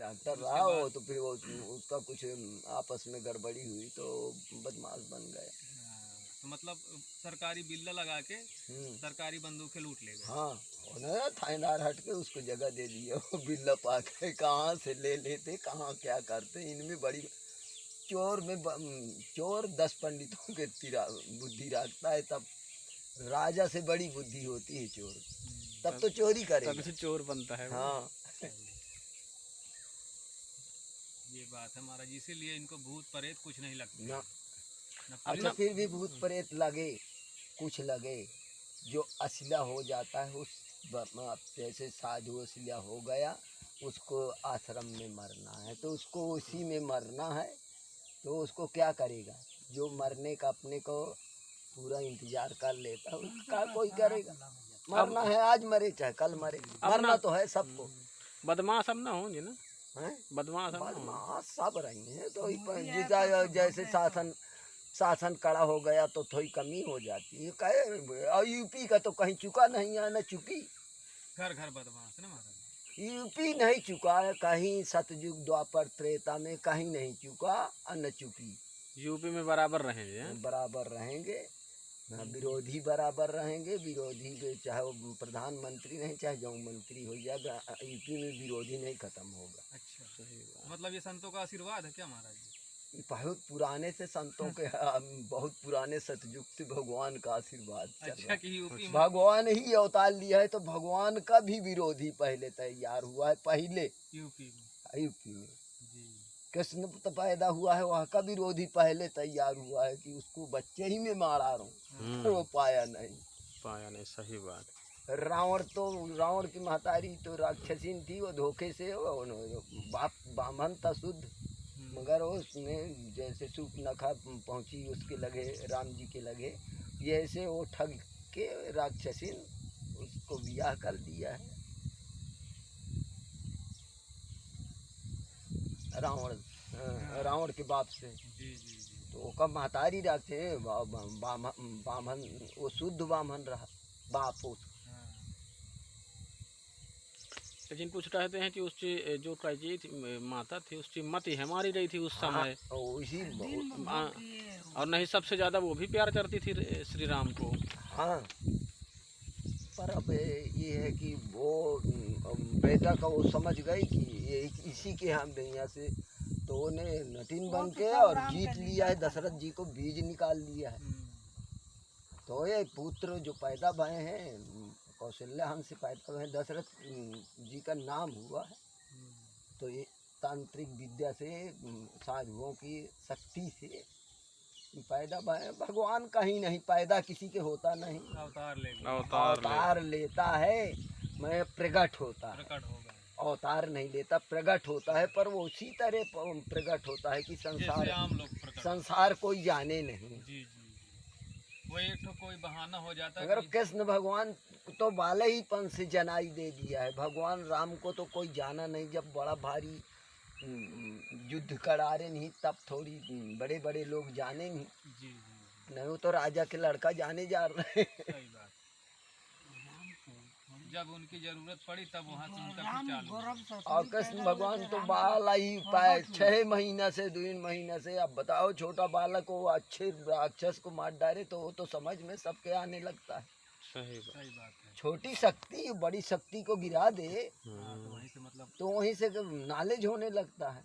Doctor रहा हो तो फिर वो उसका कुछ आपस में गड़बड़ी हुई तो बदमाश बन गया। तो मतलब सरकारी बिल्ला लगा के सरकारी बंदूकें लूट ले गए। हाँ, उन्होंने थानेदार हट के उसको जगह दे दी है। वो बिल्ला पाके कहाँ से ले लेते, कहाँ क्या करते, इनमें बड़ी चोर 10 पंडितों के बुद्धि रखता है, तब राजा से बड़ी बुद्धि होती है चोर, तब तो चोरी करेगा, तभी से चोर बनता है वो। हाँ। ये बात है महाराज, इसीलिए इनको भूत प्रेत कुछ नहीं लगता ना ना अच्छा, फिर भी भूत प्रेत लगे, कुछ लगे, जो असिला हो जाता है उस जैसे साधु असिला हो गया, उसको आश्रम में मरना है तो उसको उसी में मरना है, तो उसको क्या करेगा, जो मरने का अपने को पूरा इंतजार कर लेता है उसका कोई करेगा। मरना है, आज मरे चाहे कल मरे, मरना तो है सबको। बदमाश अब ना होंगे ना, हैं बदमाश अब ना होंगे। बदमाश सब रही हैं, तो जैसे शासन कड़ा हो गया तो थोड़ी कमी हो जाती है। कहे और यूपी का तो कहीं चुका नहीं है, न चुकी। घर घर बदमाश ना महाराज। यूपी नहीं चुका है, कहीं सतयुग द्वापर त्रेता में कहीं नहीं चुका और न चुकी। यूपी में बराबर रहेंगे हैं? बराबर रहेंगे, विरोधी बराबर रहेंगे। विरोधी चाहे वो प्रधानमंत्री नहीं, चाहे जो मंत्री हो जाए, यूपी में विरोधी नहीं खत्म होगा। अच्छा, सही बात। मतलब ये संतों का आशीर्वाद है क्या महाराज जी? बहुत पुराने से संतों के बहुत पुराने सतयुग से भगवान का आशीर्वाद चल रहा अच्छा है। कि यूपी में भगवान ही अवतार लिया है, तो भगवान का भी विरोधी पहले तैयार हुआ है, पहले यूपी में यूपी में जी। कृष्ण तो पैदा हुआ है, वहाँ का विरोधी पहले तैयार हुआ है कि उसको बच्चे ही में मारा रहा, वो पाया नहीं। सही बात। रावण की महतारी तो राक्षसीन थी, वो धोखे से बाप ब्राह्मण था शुद्ध, मगर उसने जैसे सूर्पनखा पहुंची उसके लगे, राम जी के लगे, जैसे वो ठग के राक्षसीन उसको ब्याह कर दिया है रावण के बाप से। जी जी जी। तो ओका महतारी रखे बामन, वो शुद्ध बामन रहा बाप उसका। लेकिन कुछ कहते हैं कि उसकी जो कही थी माता थी, उसकी मति हमारी रही थी उस समय। उसी और नहीं, सबसे ज्यादा वो भी प्यार करती थी श्री राम को। हाँ, पर अब ये है कि वो बेटा का वो समझ गई कि ये इसी के हम दुनिया से, तो उन्हें नटिन बन के और जीत लिया है, दशरथ जी को बीज निकाल लिया है। तो ये पुत्र जो पैदा भये हैं कौशल्या हमसे पैदा हुए हैं, दशरथ जी का नाम हुआ है। तो ये तांत्रिक विद्या से, साधुओं की शक्ति से पैदा भये। भगवान कहीं नहीं पैदा किसी के होता नहीं, अवतार लेता है, मैं प्रकट होता है, अवतार नहीं लेता, प्रकट होता है। पर वो उसी तरह प्रकट होता है कि संसार कोई जाने नहीं। जी जी। वो एक तो कोई बहाना हो जाता है। अगर कृष्ण भगवान तो बाले ही पन से जनाई दे दिया है, भगवान राम को तो कोई जाना नहीं। जब बड़ा भारी युद्ध करारे नहीं तब थोड़ी बड़े बड़े लोग जाने नहीं। जी जी। नहीं तो राजा के लड़का जाने जा रहे हैं। सही बात। जब उनकी जरूरत पड़ी तब वहाँ से उनका फिर चालू। और कृष्ण भगवान तो बाला ही पाए 6 महीना से 2 महीना से। अब बताओ, छोटा बालक को अच्छे राक्षस को मार डाले तो वो तो समझ में सबके आने लगता है। सही बात है। छोटी शक्ति बड़ी शक्ति को गिरा दे तो वहीं से मतलब तो वहीं से नॉलेज होने लगता है।